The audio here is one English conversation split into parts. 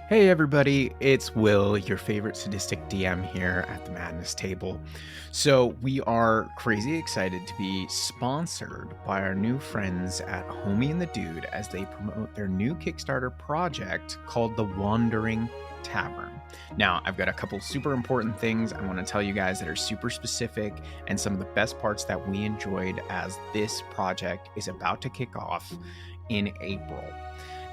Hey everybody, it's Will, your favorite sadistic DM here at the Madness Table. So, we are crazy excited to be sponsored by our new friends at Homie and the Dude as they promote their new Kickstarter project called The Wandering Tavern. Now, I've got a couple super important things I want to tell you guys that are super specific and some of the best parts that we enjoyed as this project is about to kick off in April.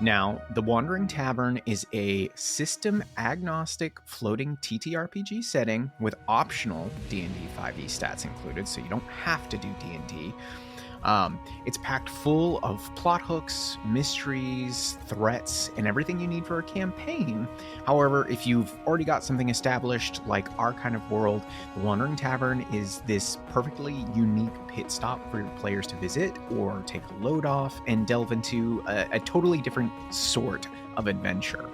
Now, The Wandering Tavern is a system-agnostic floating TTRPG setting with optional D&D 5e stats included, so you don't have to do D&D. It's packed full of plot hooks, mysteries, threats, and everything you need for a campaign. However, if you've already got something established like our kind of world, The Wandering Tavern is this perfectly unique pit stop for your players to visit or take a load off and delve into a totally different sort of adventure.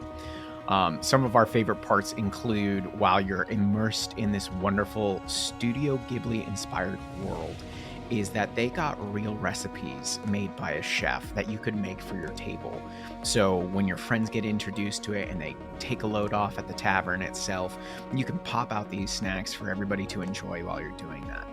Some of our favorite parts include while you're immersed in this wonderful Studio Ghibli inspired world, is that they got real recipes made by a chef that you could make for your table. So when your friends get introduced to it and they take a load off at the tavern itself, you can pop out these snacks for everybody to enjoy while you're doing that.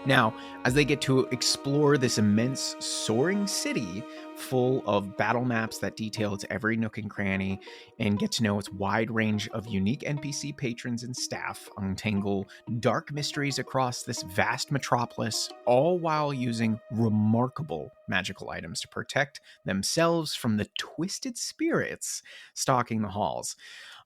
Now, as they get to explore this immense soaring city full of battle maps that detail its every nook and cranny and get to know its wide range of unique NPC patrons and staff, untangle dark mysteries across this vast metropolis, all while using remarkable magical items to protect themselves from the twisted spirits stalking the halls.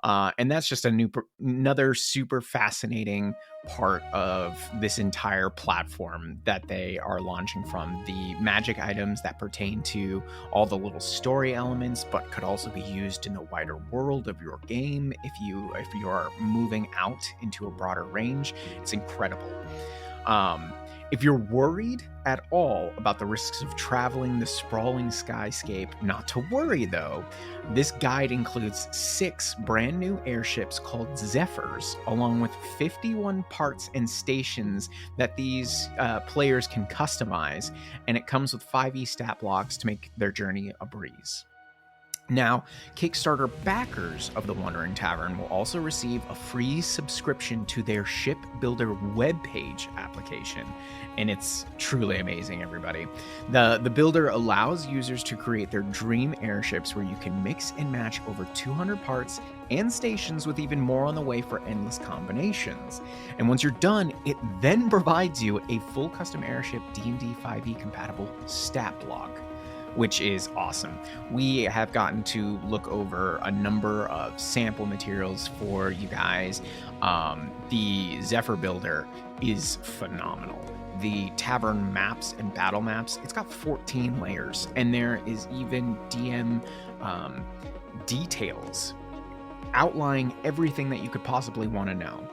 And that's just another super fascinating part of this entire platform that they are launching from. The magic items that pertain to all the little story elements, but could also be used in the wider world of your game if you are moving out into a broader range. It's incredible. If you're worried at all about the risks of traveling the sprawling skyscape, not to worry though. This guide includes 6 brand new airships called Zephyrs, along with 51 parts and stations that these players can customize, and it comes with 5e stat blocks to make their journey a breeze. Now, Kickstarter backers of the Wandering Tavern will also receive a free subscription to their Ship Builder webpage application, and it's truly amazing, everybody. The builder allows users to create their dream airships where you can mix and match over 200 parts and stations with even more on the way for endless combinations. And once you're done, it then provides you a full custom airship D&D 5e compatible stat block, which is awesome. We have gotten to look over a number of sample materials for you guys. The Zephyr Builder is phenomenal. The tavern maps and battle maps, it's got 14 layers, and there is even DM details outlining everything that you could possibly want to know.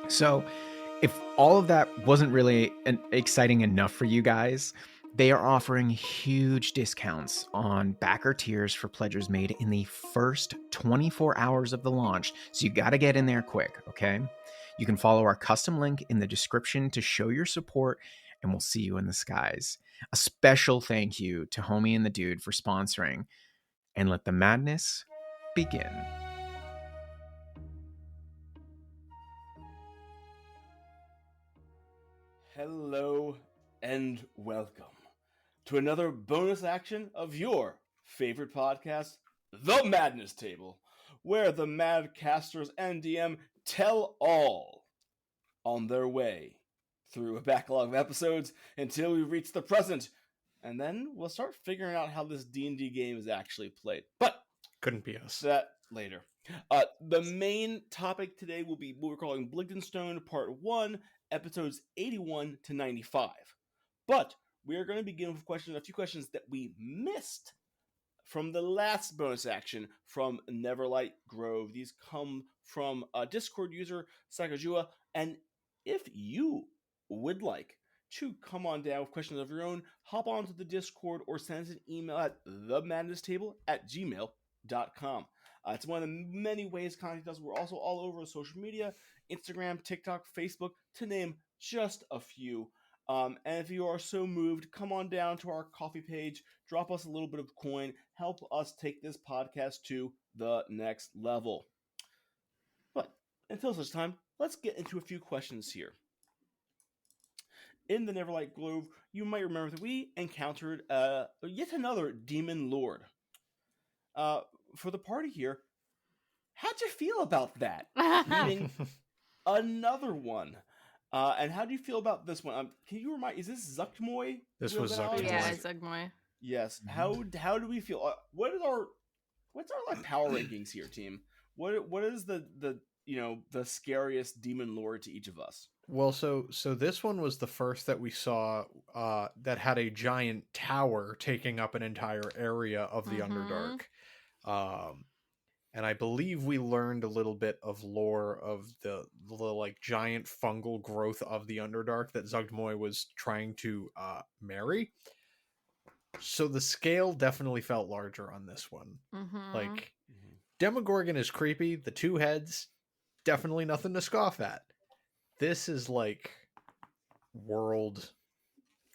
So if all of that wasn't really exciting enough for you guys, they are offering huge discounts on backer tiers for pledges made in the first 24 hours of the launch, so you got to get in there quick, okay? You can follow our custom link in the description to show your support, and we'll see you in the skies. A special thank you to Homie and the Dude for sponsoring, and let the madness begin. Hello and welcome to another bonus action of your favorite podcast, The Madness Table, where the Madcasters and DM tell all on their way through a backlog of episodes until we reach the present, and then we'll start figuring out how this D&D game is actually played. But couldn't be us. That later. The main topic today will be what we're calling Blingdenstone Part 1, episodes 81 to 95. But we are going to begin with a few questions that we missed from the last bonus action from Neverlight Grove. These come from a Discord user, Sakajua, and if you would like to come on down with questions of your own, hop onto the Discord or send us an email at themadnesstable@gmail.com. It's one of the many ways contact us. We're also all over social media, Instagram, TikTok, Facebook, to name just a few. And if you are so moved, come on down to our coffee page, drop us a little bit of coin, help us take this podcast to the next level. But until such time, let's get into a few questions here. In the Neverlight Grove, you might remember that we encountered yet another demon lord. For the party here, how'd you feel about that? Meeting another one. And how do you feel about this one? Can you remind? Is this Zuckmoy? This was Zuckmoy. Yeah, it's Zuckmoy. Yes. How do we feel? What's our like power rankings here, team? What is the the scariest demon lord to each of us? Well, so this one was the first that we saw that had a giant tower taking up an entire area of the Underdark. And I believe we learned a little bit of lore of the like giant fungal growth of the Underdark that Zuggmoy was trying to marry. So the scale definitely felt larger on this one. Like, Demogorgon is creepy. The two heads, definitely nothing to scoff at. This is like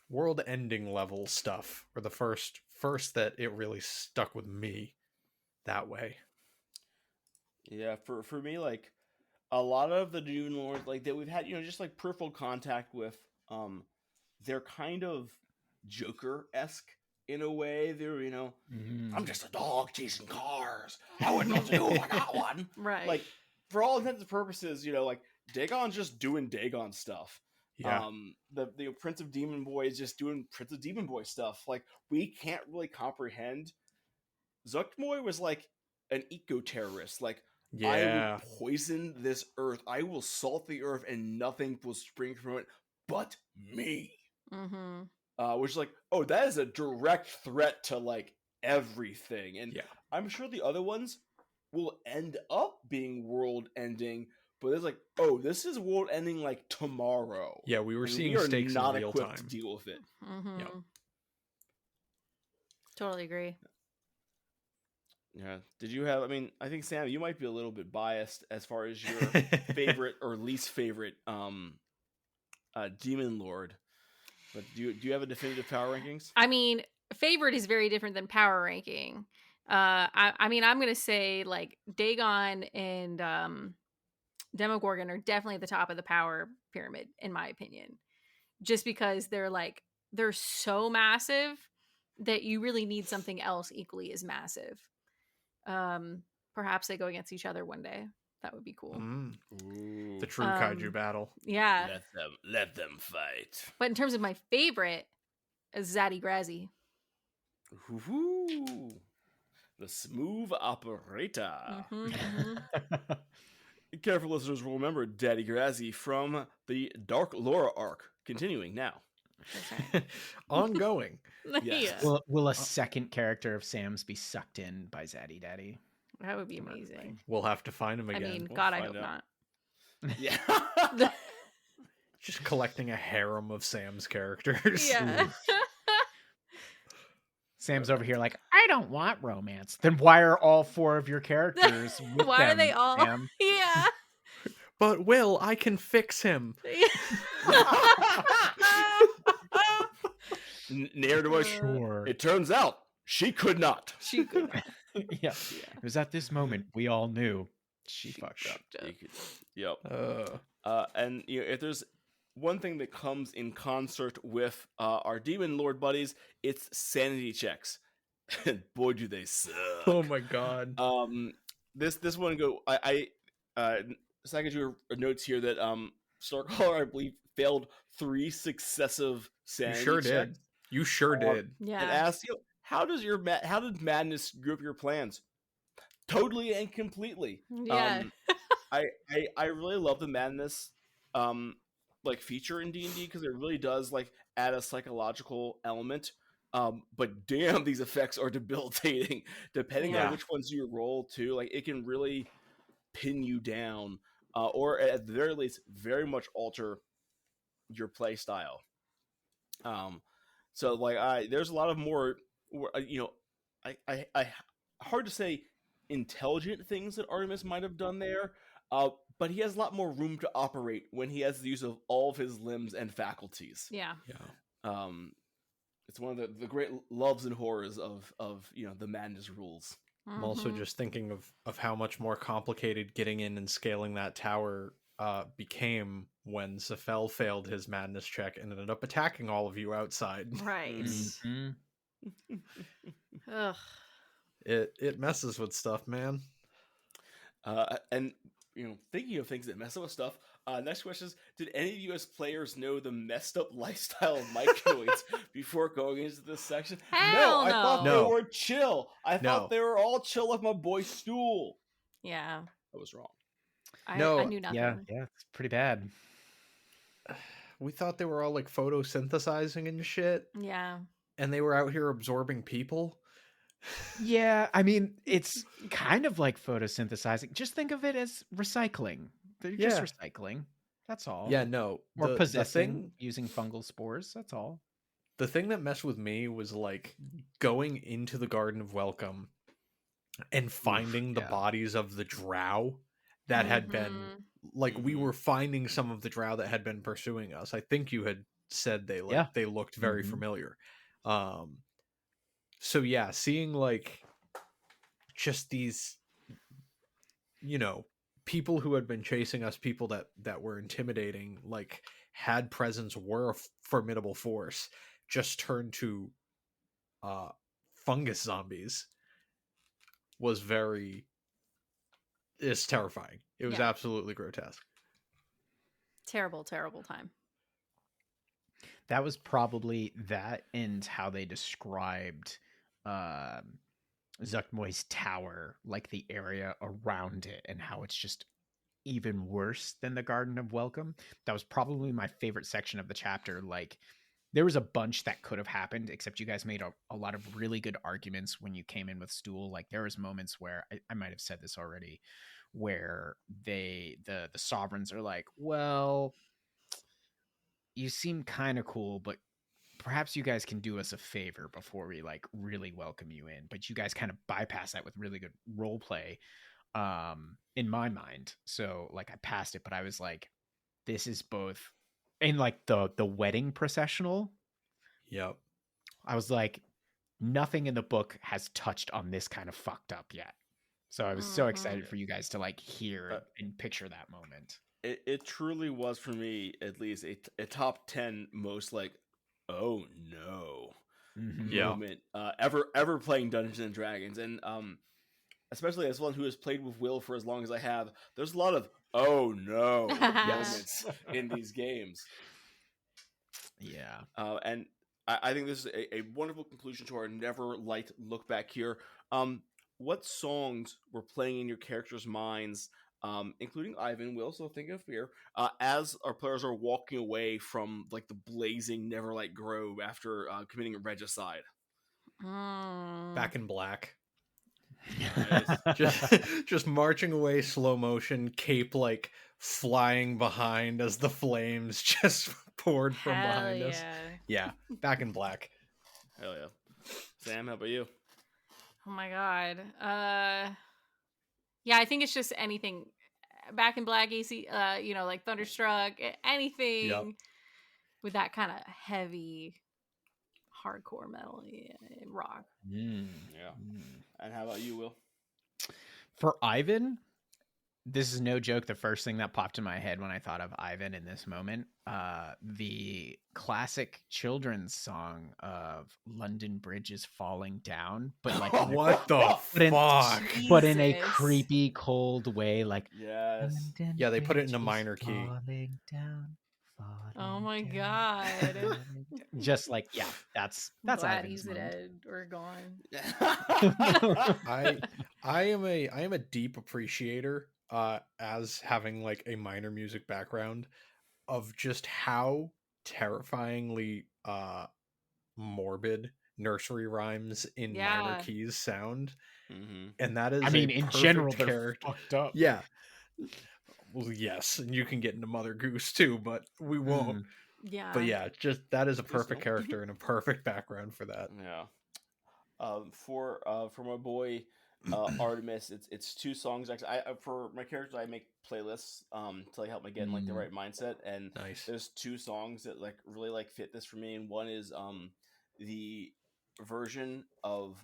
world-ending level stuff, or the first that it really stuck with me that way. Yeah, for me, like a lot of the demon lords like that we've had, just like peripheral contact with, they're kind of Joker-esque in a way. They're I'm just a dog chasing cars. I wouldn't know what to do if I got one. Right. Like, for all intents and purposes, like Dagon's just doing Dagon stuff. Yeah. The Prince of Demon Boy is just doing Prince of Demon Boy stuff. Like, we can't really comprehend. Zuckmoy was like an eco-terrorist. Like, I will poison this earth. I will salt the earth, and nothing will spring from it but me. Which is like, oh, that is a direct threat to like everything. And I'm sure the other ones will end up being world-ending, but it's like, oh, this is world-ending like tomorrow. Yeah, we were seeing stakes in real time to deal with it. Yep. Totally agree. Yeah. Did you have? I mean, I think Sam, you might be a little bit biased as far as your favorite or least favorite demon lord. But do you have a definitive power rankings? I mean, favorite is very different than power ranking. I mean, I'm gonna say like Dagon and Demogorgon are definitely at the top of the power pyramid, in my opinion. Just because they're so massive that you really need something else equally as massive. Perhaps they go against each other one day. That would be cool. The true kaiju battle. Yeah. Let them fight. But in terms of my favorite, is Zaddy Grazzy. Ooh, the smooth operator. Careful listeners will remember Daddy Grazzy from the Dark Laura arc. Continuing now. Ongoing. Yes. Yeah. Will a second character of Sam's be sucked in by Zaddy Daddy? That would be amazing. We'll have to find him again. I mean, We'll God, I find hope out. not. Yeah. Just collecting a harem of Sam's characters. Yeah. Sam's over here like, I don't want romance. Then why are all four of your characters with Why are them, they all? Sam? Yeah. But Will, I can fix him. Near to us, Sure. it turns out she could not. She could. Yeah. It was at this moment we all knew she fucked up. Yep. Uh, And if there's one thing that comes in concert with our demon lord buddies, it's sanity checks. And boy, do they suck. oh my god. This one go. So I got your notes here that Starcaller, I believe, failed 3 successive sanity You sure checks. did. You sure did. And Yeah. asked, how did madness screw up your plans? Totally and completely. Yeah. I really love the madness like feature in D&D because it really does like add a psychological element. But damn, these effects are debilitating. Depending on which ones you roll too, like it can really pin you down, or at the very least, very much alter your play style. So like there's a lot of more, I hard to say intelligent things that Artemis might have done there. But he has a lot more room to operate when he has the use of all of his limbs and faculties. Yeah. It's one of the great loves and horrors of the madness rules. I'm also Mhm. just thinking of how much more complicated getting in and scaling that tower became when Zafel failed his madness check and ended up attacking all of you outside. Right. Mhm. Ugh. It messes with stuff, man. And thinking of things that mess up with stuff. Next question is: did any of you as players know the messed up lifestyle of microids before going into this section? Hell I thought no. they were chill. I No. thought they were all chill like my boy Stool. Yeah. I was wrong. I No, knew nothing. Yeah, it's pretty bad. We thought they were all like photosynthesizing and shit, Yeah. and they were out here absorbing people. Yeah, I mean, it's kind of like photosynthesizing. Just think of it as recycling. They're just Yeah. recycling. That's all. Yeah, no. Or the possessing thing, using fungal spores. That's all. the thing that messed with me was like going into the Garden of Welcome and finding the yeah. bodies of the drow that had been Mhm. like we were finding some of the drow that had been pursuing us. I think you had said they Yeah. they looked very Mhm. familiar. So yeah, seeing like just these people who had been chasing us, people that were intimidating, like had presence, were a formidable force, just turned to fungus zombies was it's terrifying. It was Yeah. absolutely grotesque. Terrible, terrible time. That was probably that and how they described Zuckmoy's tower, like the area around it and how it's just even worse than the Garden of Welcome. That was probably my favorite section of the chapter. Like, there was a bunch that could have happened, except you guys made a lot of really good arguments when you came in with Stool. Like, there was moments where I might have said this already, where the sovereigns are like, well, you seem kind of cool, but perhaps you guys can do us a favor before we like really welcome you in. But you guys kind of bypass that with really good role play in my mind. So like I passed it, but I was like, this is both in like the wedding processional. Yep. I was like, nothing in the book has touched on this kind of fucked up yet. So I was so excited for you guys to like hear and picture that moment. It truly was for me, at least, a top 10 most like, oh no, moment ever playing Dungeons and Dragons, and especially as one who has played with Will for as long as I have, there's a lot of oh no moments in these games. Yeah. And I think this is a wonderful conclusion to our never light look back here. What songs were playing in your characters' minds, including Ivan, Will, so think of fear, as our players are walking away from like the blazing Neverlight Grove after committing a regicide? Back in Black. Nice. just marching away, slow motion, cape like flying behind as the flames just poured from behind us. Yeah, Back in Black. Hell yeah. Sam, how about you? Oh my god. Yeah, I think it's just anything. Back in Black, AC, like Thunderstruck, anything with that kind of heavy, hardcore metal rock. Yeah. And how about you, Will? For Ivan, this is no joke. The first thing that popped in my head when I thought of Ivan in this moment, the classic children's song of London Bridge is Falling Down, but like what the fuck? But in a creepy, cold way, like yes, London yeah, they put it in a Bridge minor is key. Falling down, falling Oh my down, god! falling down. Just like that's Glad Ivan's he's mode. dead or gone. I am a deep appreciator, as having like a minor music background, of just how terrifyingly morbid nursery rhymes in minor keys sound. And that is, I mean, in general, they're fucked up. Yeah. Well, yes, and you can get into Mother Goose too, but we won't. Yeah. But yeah, just that is a perfect character and a perfect background for that. Yeah. For my boy Artemis. It's 2 songs. Actually, for my characters, I make playlists to like help me get in like the right mindset. And Nice. there's 2 songs that like really like fit this for me. And one is the version of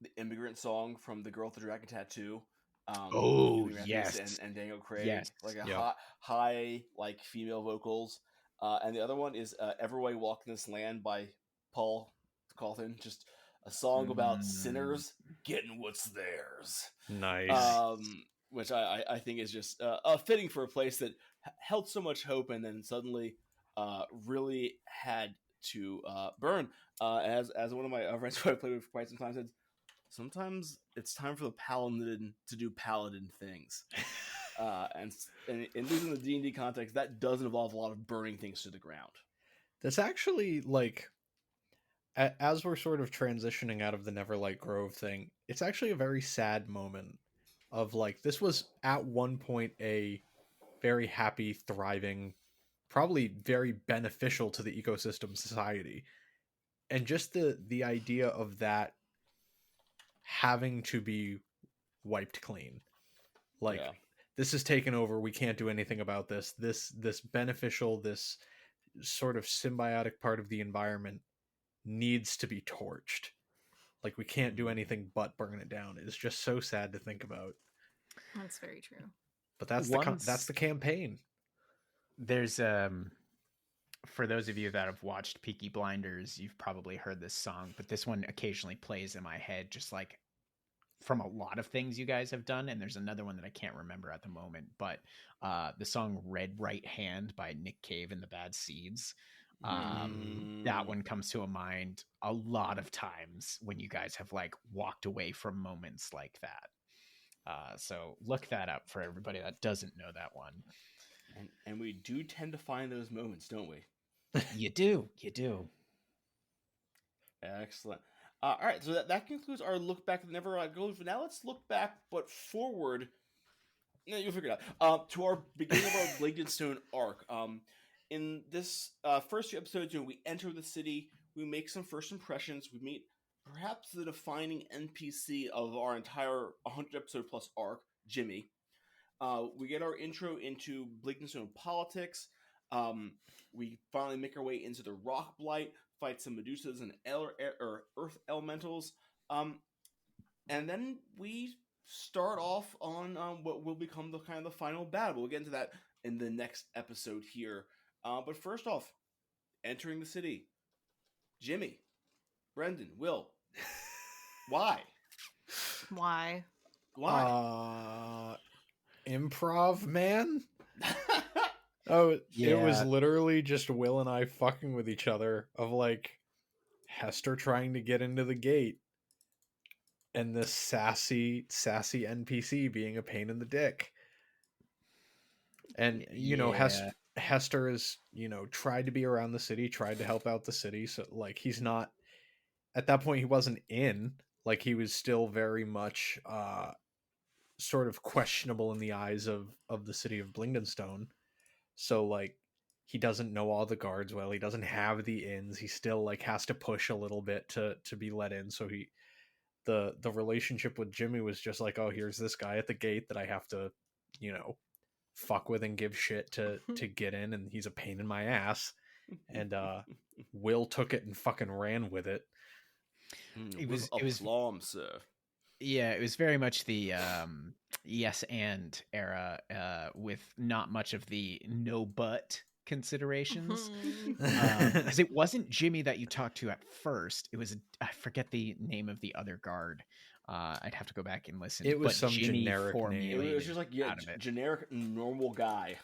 the immigrant song from The Girl with the Dragon Tattoo. Oh, Huey Matthews yes. and Daniel Craig, Yes. like a Yep. high like female vocals. And the other one is Every Way Walk in This Land by Paul Conklin. Just a song about sinners getting what's theirs. Nice. Which I think is just fitting for a place that held so much hope and then suddenly really had to burn. As one of my friends who I played with for quite some time said, sometimes it's time for the paladin to do paladin things. And at least in the D&D context, that does involve a lot of burning things to the ground. That's actually like, as we're sort of transitioning out of the Neverlight Grove thing, it's actually a very sad moment of like, this was at one point a very happy, thriving, probably very beneficial to the ecosystem society. And just the idea of that having to be wiped clean. Like, Yeah. this is taken over, we can't do anything about this. This beneficial, this sort of symbiotic part of the environment needs to be torched. Like, we can't do anything but burn it down. It's just so sad to think about. That's very true. But that's the campaign. There's for those of you that have watched Peaky Blinders, you've probably heard this song, but this one occasionally plays in my head, just like from a lot of things you guys have done. And there's another one that I can't remember at the moment, but the song Red Right Hand by Nick Cave and the Bad Seeds. That one comes to a mind a lot of times when you guys have like walked away from moments like that. So look that up for everybody that doesn't know that one. And we do tend to find those moments, don't we? You do. Excellent. All right, so that concludes our look back at the Neverlight Grove. Now let's look back, but forward. No, you'll figure it out. To our beginning of our Blingdenstone arc. In this first few episodes, we enter the city, we make some first impressions, we meet perhaps the defining NPC of our entire 100 episode plus arc, Jimmy. We get our intro into Blingdenstone politics. We finally make our way into the Rock Blight, fight some Medusas and Earth Elementals. And then we start off on what will become the kind of the final battle. We'll get into that in the next episode here. But first off, entering the city. Jimmy, Brendan, Will. Why? Improv, man. Oh, yeah. It was literally just Will and I fucking with each other of like Hestor trying to get into the gate and this sassy NPC being a pain in the dick. And, Hestor is, tried to be around the city, tried to help out the city. So like, he's not, at that point, he wasn't in, like he was still very much, sort of questionable in the eyes of the city of Blingdenstone. So like, he doesn't know all the guards well. He doesn't have the inns. He still like has to push a little bit to be let in. So the relationship with Jimmy was just like, oh, here's this guy at the gate that I have to, fuck with and give shit to get in, and he's a pain in my ass. And Will took it and fucking ran with it. It was aplomb, sir. Yeah, it was very much the yes and era with not much of the no but considerations. Because it wasn't Jimmy that you talked to at first. It was, I forget the name of the other guard. I'd have to go back and listen. It was but some Jimmy generic name. It was just like generic normal guy.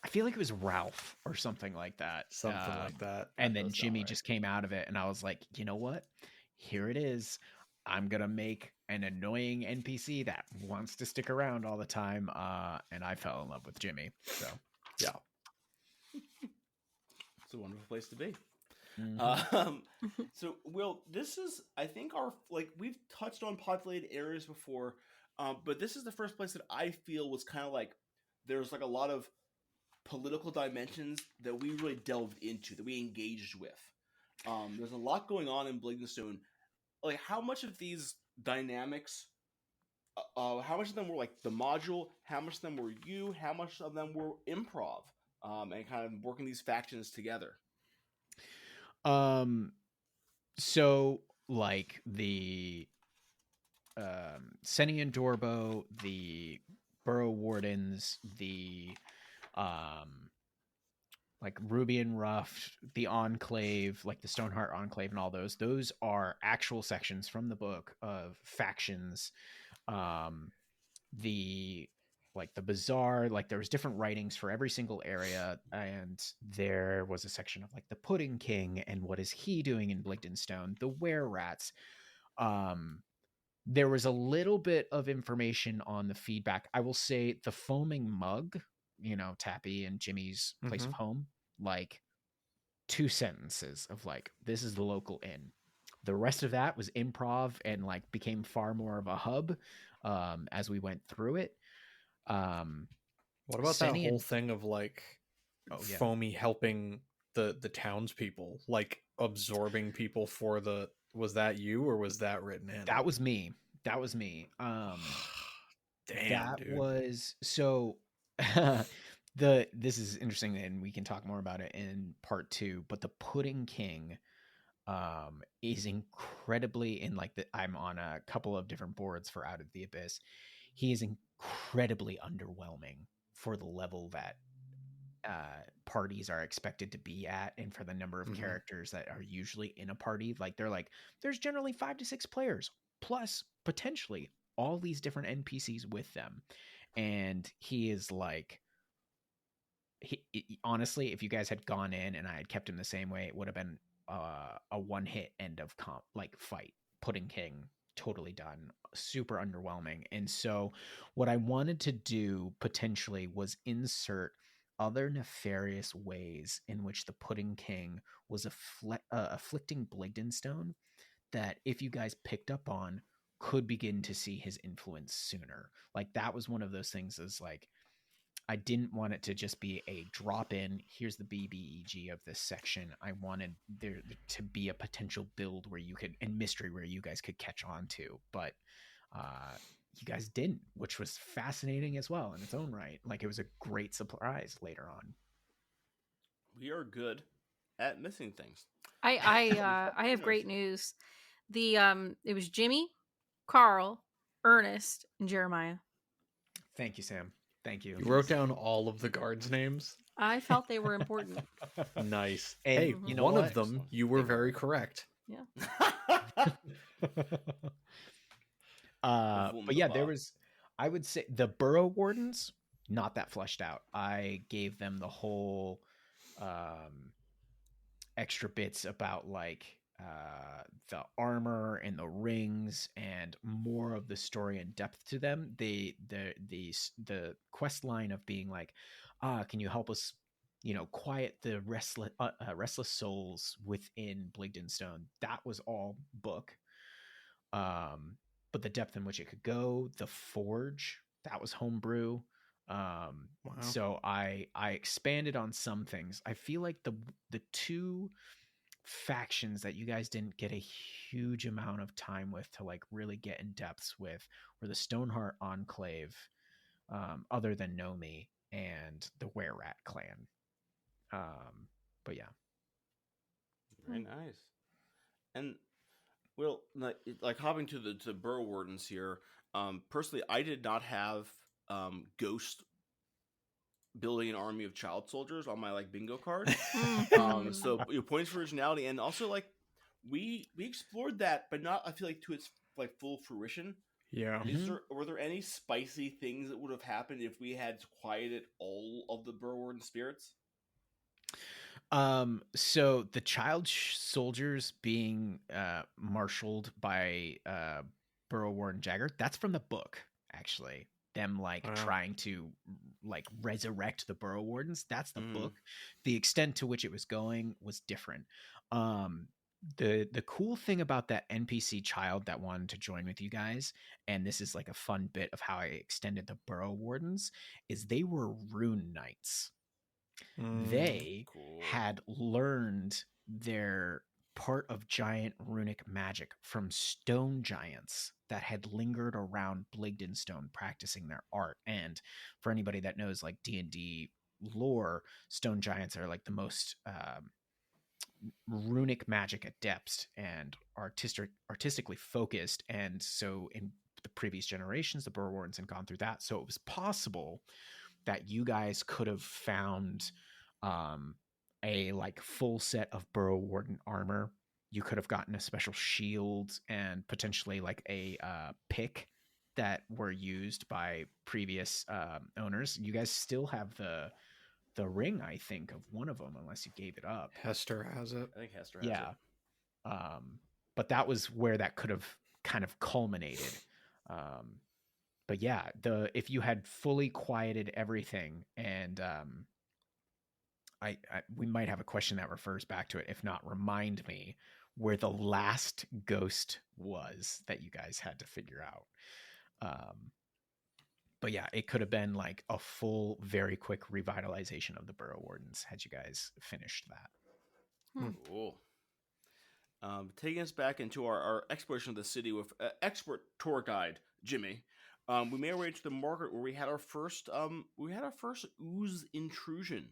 I feel like it was Ralph or something like that. Something like that. And then Jimmy just came out of it, and I was like, you know what? Here it is. I'm going to make an annoying NPC that wants to stick around all the time. And I fell in love with Jimmy. So, yeah. It's a wonderful place to be. Mm-hmm. So, Will, this is, I think, we've touched on populated areas before, but this is the first place that I feel was kind of like there's like a lot of political dimensions that we really delved into, that we engaged with. There's a lot going on in Blingdenstone like how much of these dynamics, how much of them were like the module, how much of them were you, how much of them were improv, and kind of working these factions together. So like the Senny and Dorbo, the Burrow Wardens, the like Ruby and Ruff, the Enclave, like the Stoneheart Enclave and all those are actual sections from the book of factions. The like the Bazaar, like there was different writings for every single area, and there was a section of like the Pudding King and what is he doing in Blingdenstone, the Were Rats. There was a little bit of information on the feedback. I will say the foaming mug, Tappy and Jimmy's place of home, like 2 sentences of like, this is the local inn. The rest of that was improv and like became far more of a hub as we went through it. What about that whole thing of like Foamy helping the townspeople, like absorbing people for the, was that you or was that written in? That was me. Damn, that dude. was so this is interesting, and we can talk more about it in part 2, but the Pudding King is incredibly in like I'm on a couple of different boards for Out of the Abyss. He is incredibly underwhelming for the level that parties are expected to be at, and for the number of characters that are usually in a party. Like they're like, there's generally 5 to 6 players plus potentially all these different NPCs with them, and he is like, honestly, if you guys had gone in and I had kept him the same way, it would have been a one-hit end of comp like fight. Pudding King, totally done, super underwhelming. And so what I wanted to do potentially was insert other nefarious ways in which the Pudding King was afflicting Blingdenstone that, if you guys picked up on, could begin to see his influence sooner. Like that was one of those things, is like, I didn't want it to just be a drop in, here's the BBEG of this section. I wanted there to be a potential build where you could, and mystery where you guys could catch on to, but you guys didn't, which was fascinating as well in its own right. Like it was a great surprise later on. We are good at missing things. I have great news. It was Jimmy, Carl, Ernest, and Jeremiah. Thank you, Sam. Thank you. You wrote down all of the guards' names? I felt they were important. Nice. And hey, you know one what? of them, you were very correct. Yeah. But yeah, there was, I would say the Burrow Wardens, not that fleshed out. I gave them the whole extra bits about like the armor and the rings and more of the story and depth to them. The quest line of being like, can you help us, quiet the restless souls within Blingdenstone? That was all book. But the depth in which it could go, the forge, that was homebrew. Wow. So I expanded on some things. I feel like the 2 factions that you guys didn't get a huge amount of time with to like really get in depths with were the Stoneheart Enclave, other than Nomi, and the Were Rat clan. But yeah, very nice. And well, like hopping to the Burrow Wardens here. Personally, I did not have Ghost building an army of child soldiers on my like bingo card. So points for originality, and also like we explored that, but not, I feel like, to its like full fruition. Yeah. Were there any spicy things that would have happened if we had quieted all of the Burrow Warden spirits? So the child soldiers being marshaled by Burrow Warden Jagger, that's from the book, actually. Them like trying to like resurrect the Burrow Wardens, that's the book. The extent to which it was going was different. The cool thing about that NPC child that wanted to join with you guys, and this is like a fun bit of how I extended the Burrow Wardens, is they were rune knights. They had learned their part of giant runic magic from stone giants that had lingered around Blingdenstone practicing their art. And for anybody that knows like D&D lore, stone giants are like the most runic magic adepts and artistically focused. And so in the previous generations, the Burrow Wardens had gone through that. So it was possible that you guys could have found a like full set of Burrow Warden armor. You could have gotten a special shield and potentially like a pick that were used by previous owners. You guys still have the ring, I think, of one of them, unless you gave it up. Hestor has it. I think Hestor has Yeah. it. But that was where that could have kind of culminated. But yeah, if you had fully quieted everything, and we might have a question that refers back to it. If not, remind me where the last ghost was that you guys had to figure out. But yeah, it could have been like a full, very quick revitalization of the Burrow Wardens had you guys finished that. Cool. Taking us back into our exploration of the city with expert tour guide Jimmy. We made our way to the market where we had our first ooze intrusion.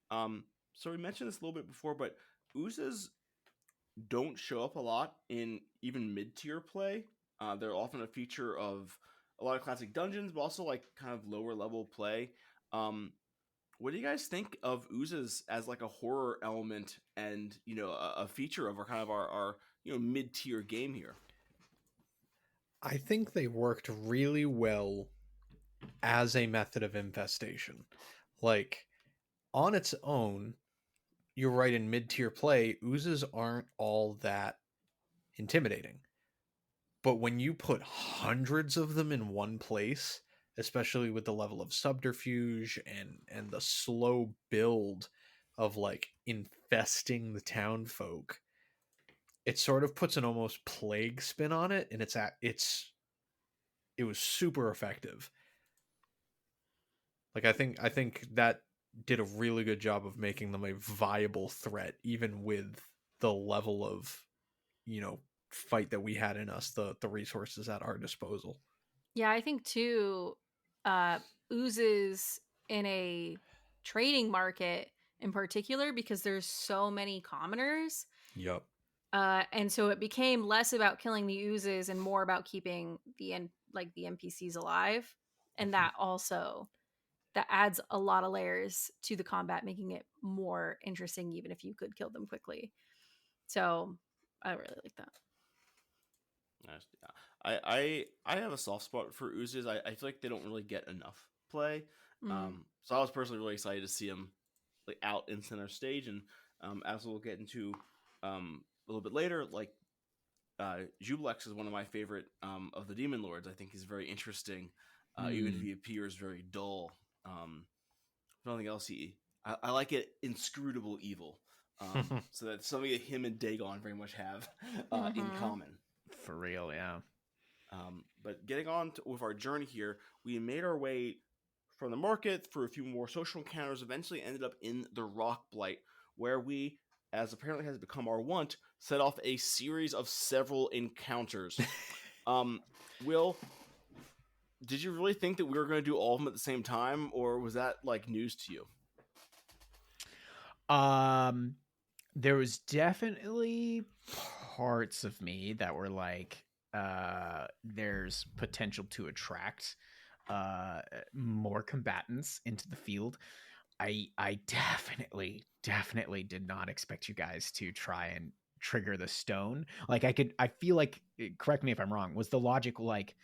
So we mentioned this a little bit before, but oozes don't show up a lot in even mid-tier play. They're often a feature of a lot of classic dungeons, but also like kind of lower level play. What do you guys think of oozes as like a horror element and, you know, a feature of our you know, mid-tier game here? I think they worked really well as a method of infestation. Like, on its own, you're right, in mid-tier play, oozes aren't all that intimidating. But when you put hundreds of them in one place, especially with the level of subterfuge and the slow build of like infesting the town folk, it sort of puts an almost plague spin on it, and it was super effective. Like I think that did a really good job of making them a viable threat, even with the level of, you know, fight that we had in us, the resources at our disposal. Yeah, I think too, oozes in a trading market in particular, because there's so many commoners. Yep. And so it became less about killing the oozes and more about keeping the NPCs alive. And that adds a lot of layers to the combat, making it more interesting, even if you could kill them quickly. So I really like that. Nice. I have a soft spot for oozes. I feel like they don't really get enough play. So I was personally really excited to see them like out in center stage, and as we'll get into a little bit later, like Jublex is one of my favorite of the demon lords. I think he's very interesting, even if he appears very dull. If nothing else, I like it inscrutable evil. So that's something that him and Dagon very much have in common. For real, yeah. But getting on with our journey here, we made our way from the market through a few more social encounters, eventually ended up in the Rock Blight, where we, as apparently has become our wont, set off a series of several encounters. Will, did you really think that we were going to do all of them at the same time, or was that like news to you? There was definitely parts of me that were like, there's potential to attract more combatants into the field. I definitely did not expect you guys to try and trigger the stone. Like I feel like, correct me if I'm wrong, was the logic like,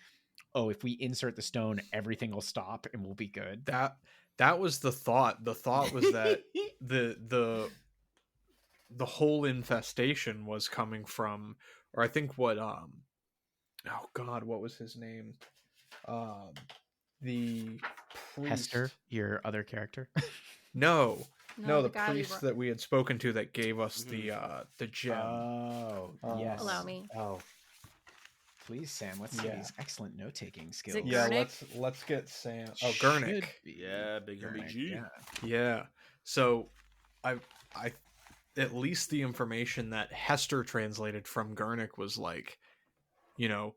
oh, if we insert the stone, everything will stop and we'll be good? That was the thought. The thought was that the whole infestation was coming from, or I think what oh god, what was his name? The priest. Hestor, your other character? No, the guy priest that we had spoken to that gave us the gem. Oh, yes. Allow me. Oh, please, Sam. Let's see these excellent note-taking skills. it Yeah, Gurnick? let's get Sam. Oh, Gurnick. Yeah, big Gurnick, G. yeah. Yeah. So I at least the information that Hestor translated from Gurnik was like, you know,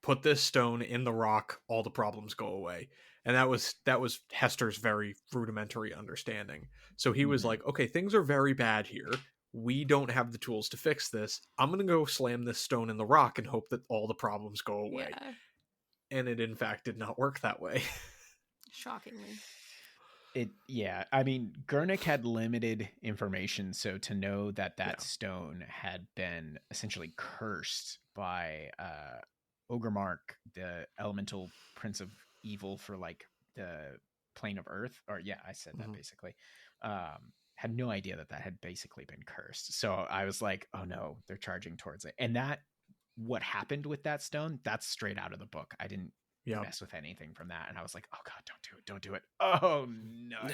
put this stone in the rock, all the problems go away. And that was Hester's very rudimentary understanding. So he was like, okay, things are very bad here. We don't have the tools to fix this. I'm going to go slam this stone in the rock and hope that all the problems go away. Yeah. And it, in fact, did not work that way. Shockingly. I mean, Gurnik had limited information, so to know that stone had been essentially cursed by Ogrmark, the elemental prince of evil for like the plane of earth, or I said that basically. Had no idea that had basically been cursed. So I was like, oh no, they're charging towards it. And what happened with that stone, that's straight out of the book. I didn't mess with anything from that. And I was like, oh God, don't do it. Oh no.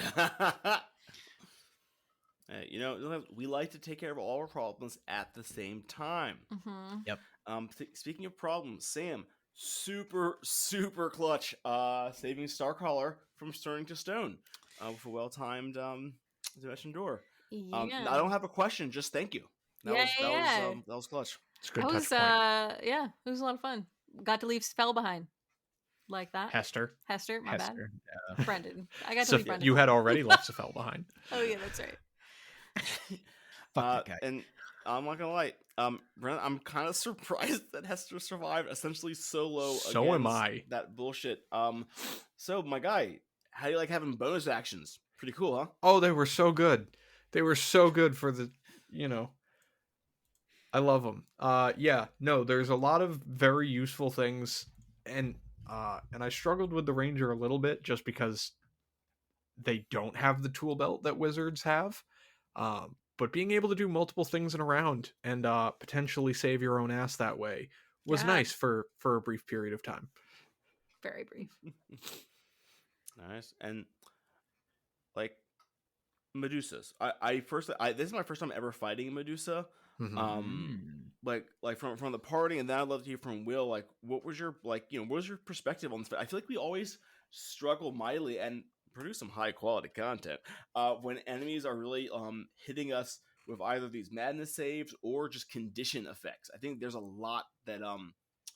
You know, we like to take care of all our problems at the same time. Yep. Speaking of problems, Sam, super clutch, saving Starcaller from turning to stone with a well-timed dimension door. I don't have a question, just thank you. That was clutch. It's a good touch point. It was a lot of fun. Got to leave Spell behind. Like that. Hestor, my bad. Brendan. I got to leave Brendan. You had already left Spell behind. Oh yeah, that's right. Fuck that guy. And I'm not gonna lie, Brendan, I'm kind of surprised that Hestor survived essentially solo. So am I. That bullshit. So my guy, how do you like having bonus actions? Pretty cool, huh? Oh, they were so good. They were so good for the, I love them. There's a lot of very useful things, and I struggled with the Ranger a little bit just because they don't have the tool belt that wizards have. But being able to do multiple things in a round and potentially save your own ass that way was nice for a brief period of time. Very brief. Nice. And like Medusas. This is my first time ever fighting a Medusa. Like from the party, and then I'd love to hear from Will. Like, what was your what was your perspective on this? I feel like we always struggle mightily and produce some high quality content when enemies are really hitting us with either these madness saves or just condition effects. I think there's a lot that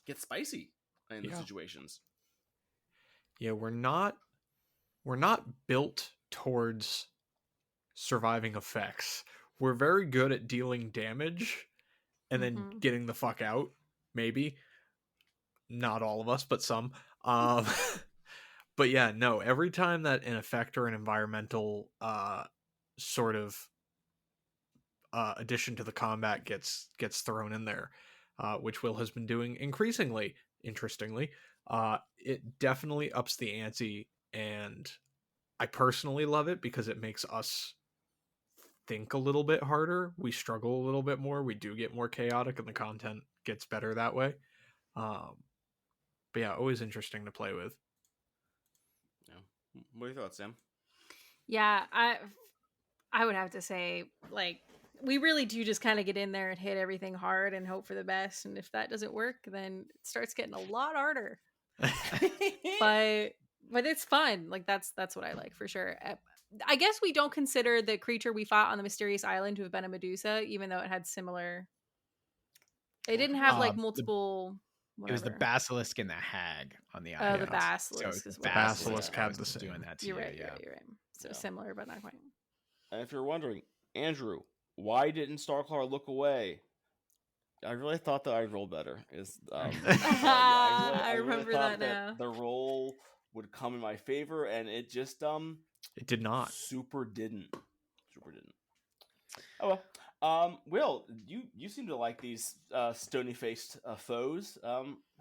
gets spicy in these situations. Yeah, we're not built towards surviving effects. We're very good at dealing damage and then getting the fuck out. Maybe not all of us, but some. But yeah, no, every time that an effect or an environmental sort of addition to the combat gets thrown in there, which Will has been doing increasingly, interestingly, it definitely ups the ante, and I personally love it because it makes us think a little bit harder. We struggle a little bit more. We do get more chaotic, and the content gets better that way. But yeah, always interesting to play with. What are your thoughts, Sam? Yeah, I would have to say, like, we really do just kind of get in there and hit everything hard and hope for the best. And if that doesn't work, then it starts getting a lot harder. but it's fun. Like, that's what I like for sure. I guess we don't consider the creature we fought on the mysterious island to have been a Medusa, even though it had similar. It didn't have like multiple. It was the basilisk and the hag on the island. Oh, the basilisk. So is the basilisk had the same. Doing that too. You're right. So similar, but not quite. And if you're wondering, Andrew, why didn't Starclar look away? I really thought that I'd roll better. I remember that now. The roll would come in my favor, and it just it did not. Super didn't. Oh well. Will, you seem to like these stony faced foes.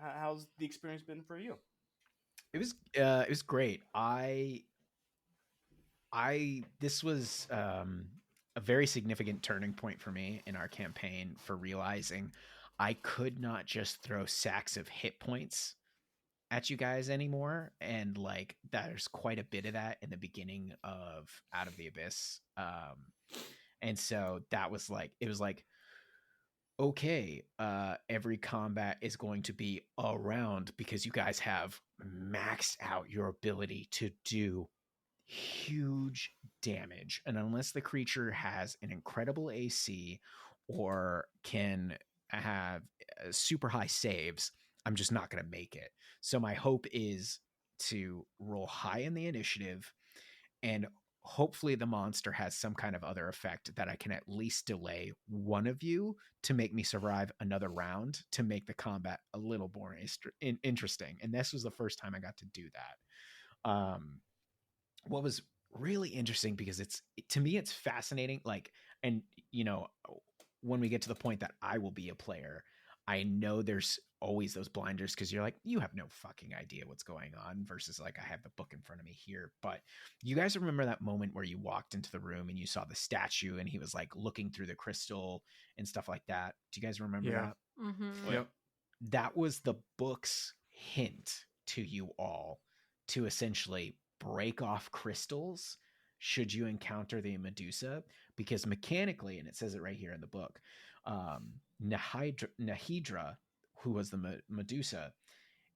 How's the experience been for you? It was great. This was a very significant turning point for me in our campaign for realizing I could not just throw sacks of hit points at you guys anymore, and like there's quite a bit of that in the beginning of Out of the Abyss. And so that was like, it was like, okay, every combat is going to be a round because you guys have maxed out your ability to do huge damage. And unless the creature has an incredible AC or can have super high saves, I'm just not going to make it. So my hope is to roll high in the initiative, and hopefully the monster has some kind of other effect that I can at least delay one of you to make me survive another round to make the combat a little more interesting. And this was the first time I got to do that. What was really interesting, because to me it's fascinating, like, and when we get to the point that I will be a player, I know there's always those blinders because you're like, you have no fucking idea what's going on, versus like, I have the book in front of me here. But you guys remember that moment where you walked into the room and you saw the statue and he was like looking through the crystal and stuff like that? Do you guys remember that? Mm-hmm. Yep. That was the book's hint to you all to essentially break off crystals should you encounter the Medusa, because mechanically, and it says it right here in the book, Nahidra, who was the Medusa,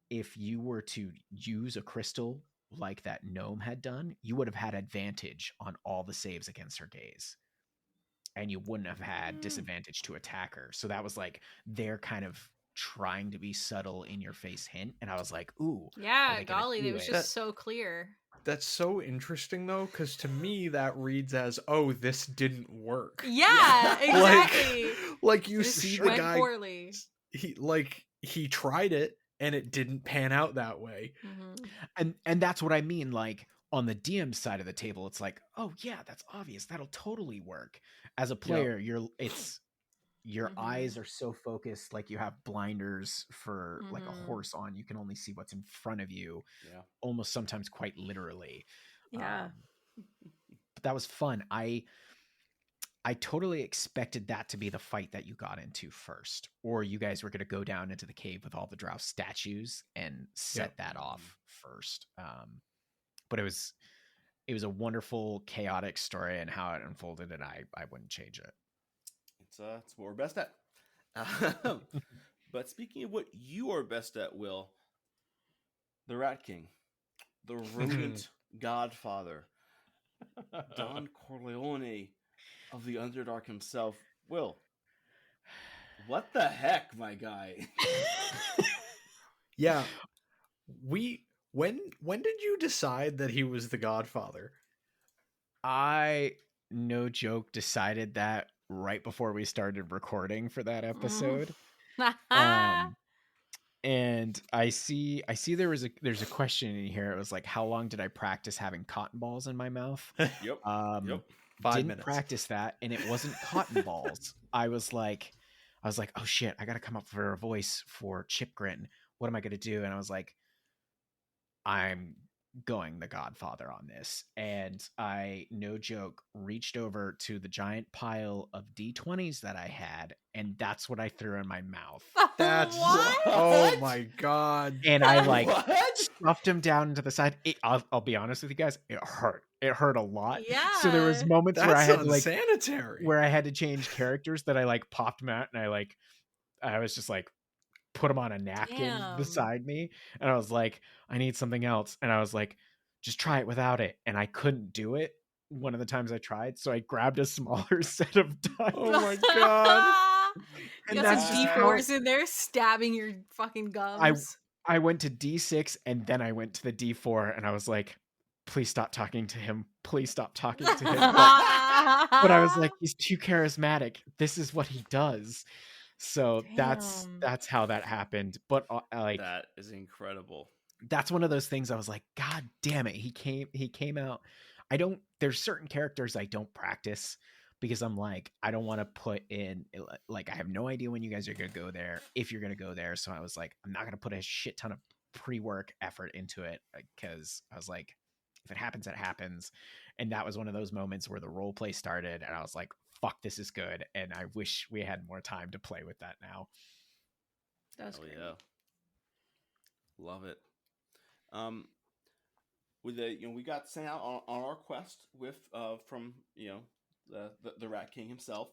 if you were to use a crystal like that gnome had done, you would have had advantage on all the saves against her gaze, and you wouldn't have had disadvantage to attack her. So that was like their kind of trying to be subtle in your face hint, and I was like, ooh, Yeah, golly, it was just so clear. That's so interesting though, because to me that reads as, oh, this didn't work. Yeah, exactly. Like you see the guy poorly. He tried it and it didn't pan out that way. Mm-hmm. And that's what I mean, like on the DM side of the table, it's like, oh yeah, that's obvious, that'll totally work. As a player, your eyes are so focused, like you have blinders for like a horse on. You can only see what's in front of you, almost sometimes quite literally. Yeah. But that was fun. I totally expected that to be the fight that you got into first, or you guys were going to go down into the cave with all the drow statues and set that off first. But it was a wonderful, chaotic story, and how it unfolded, and I wouldn't change it. It's what we're best at. But speaking of what you are best at, Will, the Rat King, the rodent godfather, Don Corleone of the Underdark himself. Will, what the heck, my guy? Yeah. When did you decide that he was the godfather? I, no joke, decided that right before we started recording for that episode. And I see there's a question in here. It was like, how long did I practice having cotton balls in my mouth? Yep. 5 minutes. Practice that, and it wasn't cotton balls. I was like, oh shit, I gotta come up for a voice for Chipgrin. What am I gonna do? And I was like, I'm going the Godfather on this. And I, no joke, reached over to the giant pile of D20s that I had, and that's what I threw in my mouth. That's what? Oh my god. And I like stuffed him down to the side. I'll be honest with you guys, it hurt. It hurt a lot. Yeah. So there was moments where I had to like unsanitary. where I had to change characters that I like popped them out, and I was just like, put him on a napkin beside me, and I was like, I need something else, and I was like, just try it without it, and I couldn't do it one of the times I tried, so I grabbed a smaller set of dice. Oh my god. And you got some D4s in there stabbing your fucking gums. I went to D6 and then I went to the D4, and I was like, please stop talking to him. Please stop talking to him. But I was like, he's too charismatic. This is what he does. So that's how that happened. But like, that is incredible. That's one of those things I was like, God damn it. He came out. There's certain characters I don't practice because I'm like, I don't want to put in, like, I have no idea when you guys are going to go there, if you're going to go there. So I was like, I'm not going to put a shit ton of pre-work effort into it, because I was like, if it happens, it happens. And that was one of those moments where the role play started, and I was like, fuck, this is good. And I wish we had more time to play with that now. That's great. Yeah. Love it. With we got sent out on our quest with from the Rat King himself,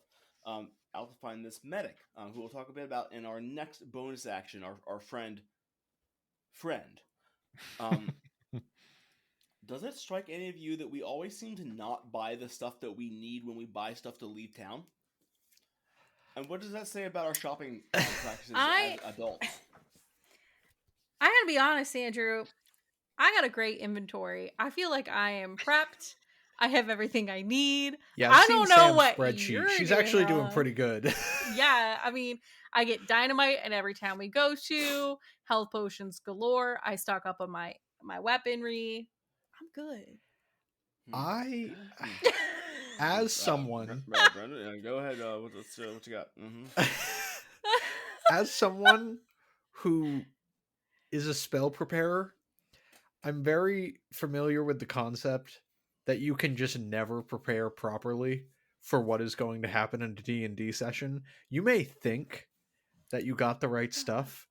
out to find this medic, who we'll talk a bit about in our next bonus action. Our friend. Does it strike any of you that we always seem to not buy the stuff that we need when we buy stuff to leave town? And what does that say about our shopping practices I- as adults? I gotta be honest, Andrew. I got a great inventory. I feel like I am prepped. I have everything I need. Yeah, I I've seen don't know Sam's what spreadsheet. you're She's doing actually doing wrong. pretty good. Yeah, I mean, I get dynamite in every town we go to, health potions galore. I stock up on my weaponry. I'm good. I, Okay. as someone, Brendan, go ahead. What you got? as someone who is a spell preparer, I'm very familiar with the concept that you can just never prepare properly for what is going to happen in a D&D session. You may think that you got the right stuff,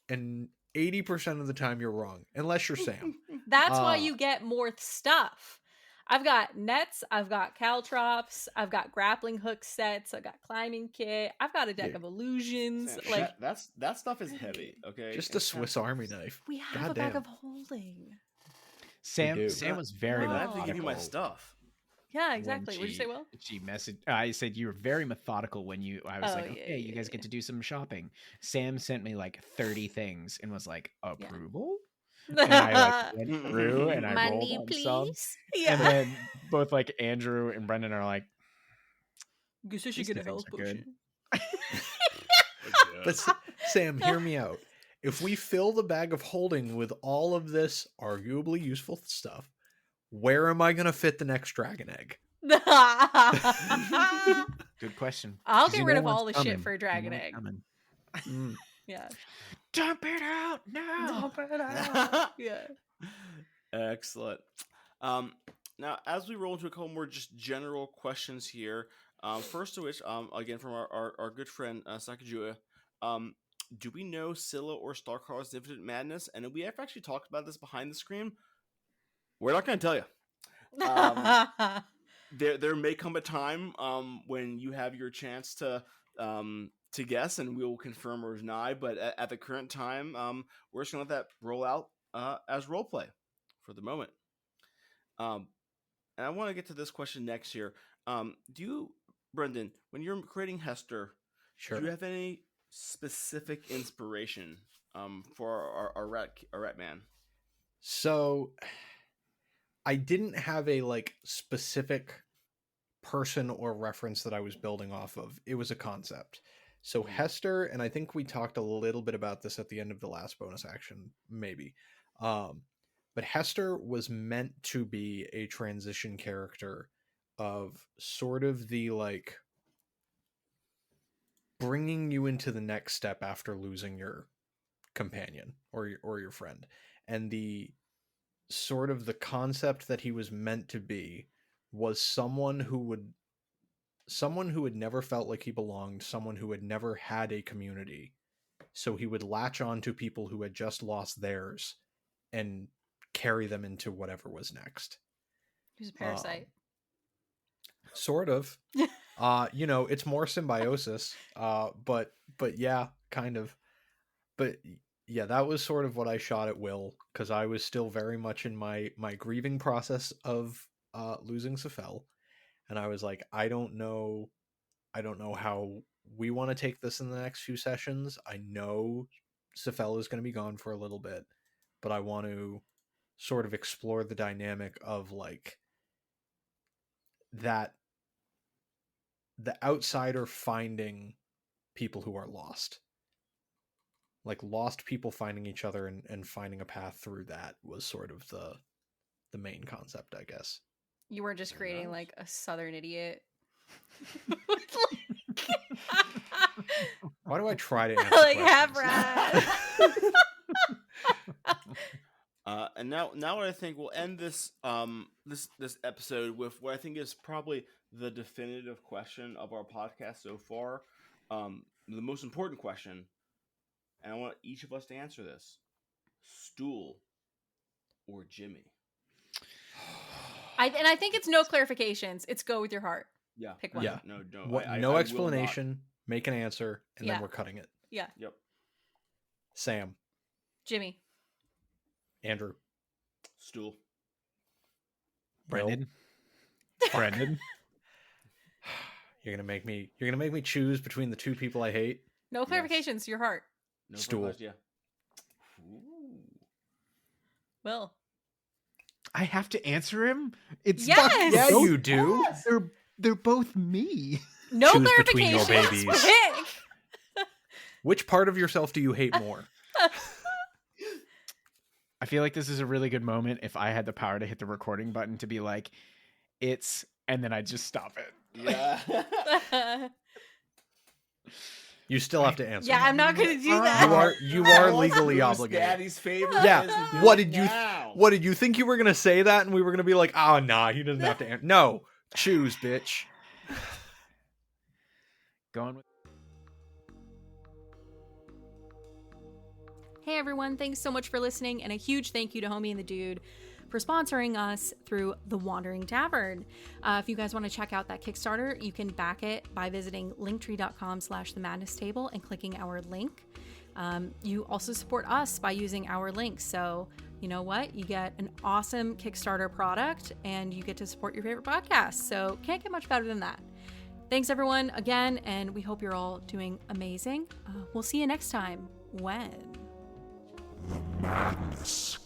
and 80% of the time you're wrong, unless you're Sam. That's why you get more stuff. I've got nets, I've got caltrops, I've got grappling hook sets, I've got climbing kit, I've got a deck of illusions. Sam, like that stuff is heavy. Okay, Just a Swiss Army knife. we have a bag of holding. Sam do. was very I have methodical. to give you my stuff. Yeah, when exactly. What'd you say, Will? She messaged. I said you were very methodical when I was like, yeah, okay, you guys get to do some shopping. Sam sent me like 30 things and was like, approval. And I like went through and I rolled Money, on please. some. Yeah. And then both like Andrew and Brendan are like, guess I should these get a two things health are good. potion. But Sam, hear me out. If we fill the bag of holding with all of this arguably useful stuff, where am I going to fit the next dragon egg? Good question. I'll 'Cause get you rid know of all what's the shit coming. for a You dragon know what's egg. coming. Yeah. Dump it out now. Dump it out. Yeah. Excellent. Now, as we roll into a couple more just general questions here, first of which, again from our good friend Sakajua, do we know Scylla or Starcar's Infinite Madness? And we have actually talked about this behind the screen. We're not going to tell you. There may come a time when you have your chance to guess, and we will confirm or deny. But at the current time, we're just going to let that roll out as role play for the moment. And I want to get to this question next here. Do you, Brendan, when you're creating Hestor, Sure. do you have any specific inspiration for our rat man? So I didn't have a like specific person or reference that I was building off of. It was a concept. So Hestor, and I think we talked a little bit about this at the end of the last bonus action, maybe. But Hestor was meant to be a transition character of sort of the like bringing you into the next step after losing your companion or your friend. And the sort of the concept that he was meant to be was someone who had never felt like he belonged, someone who had never had a community. So he would latch on to people who had just lost theirs and carry them into whatever was next. Who's a parasite? Sort of. It's more symbiosis. But yeah, kind of. But yeah, that was sort of what I shot at Will, because I was still very much in my grieving process of losing Safel. And I was like, I don't know how we want to take this in the next few sessions. I know Safel is going to be gone for a little bit, but I want to sort of explore the dynamic of like that the outsider finding people who are lost. Like lost people finding each other and finding a path through that was sort of the main concept, I guess. You weren't just creating like a southern idiot. Why do I try to answer like questions? half rat? And now what I think we'll end this this episode with what I think is probably the definitive question of our podcast so far, the most important question, and I want each of us to answer this: Stool or Jimmy? I think it's no clarifications. It's go with your heart. Yeah, Pick one. Yeah. No. No explanation. Make an answer, and Yeah. then we're cutting it. Yeah. Yep. Sam, Jimmy. Andrew, Stool. Brendan. Brendan. You're gonna make me choose between the two people I hate. No clarifications. Your heart. No Stool. question, yeah. Ooh. Will. I have to answer him? It's Yes! Yeah, both- you do. They're both me. No Choose between your clarifications. babies. Pick. Which part of yourself do you hate more? I feel like this is a really good moment if I had the power to hit the recording button to be like, it's, and then I'd just stop it. Yeah. You still have to answer. Yeah, I'm not gonna do that. You are legally obligated. Daddy's favorite. Yeah. is to do What it did you now. What did you think you were gonna say that, and we were gonna be like, oh nah, he doesn't have to answer. No, choose, bitch. Going with. Hey everyone, thanks so much for listening, and a huge thank you to Homie and the Dude for sponsoring us through The Wandering Tavern. If you guys want to check out that Kickstarter, you can back it by visiting linktree.com/themadnesstable and clicking our link. You also support us by using our links. So you know what? You get an awesome Kickstarter product and you get to support your favorite podcast. So can't get much better than that. Thanks everyone again, and we hope you're all doing amazing. We'll see you next time. When? The madness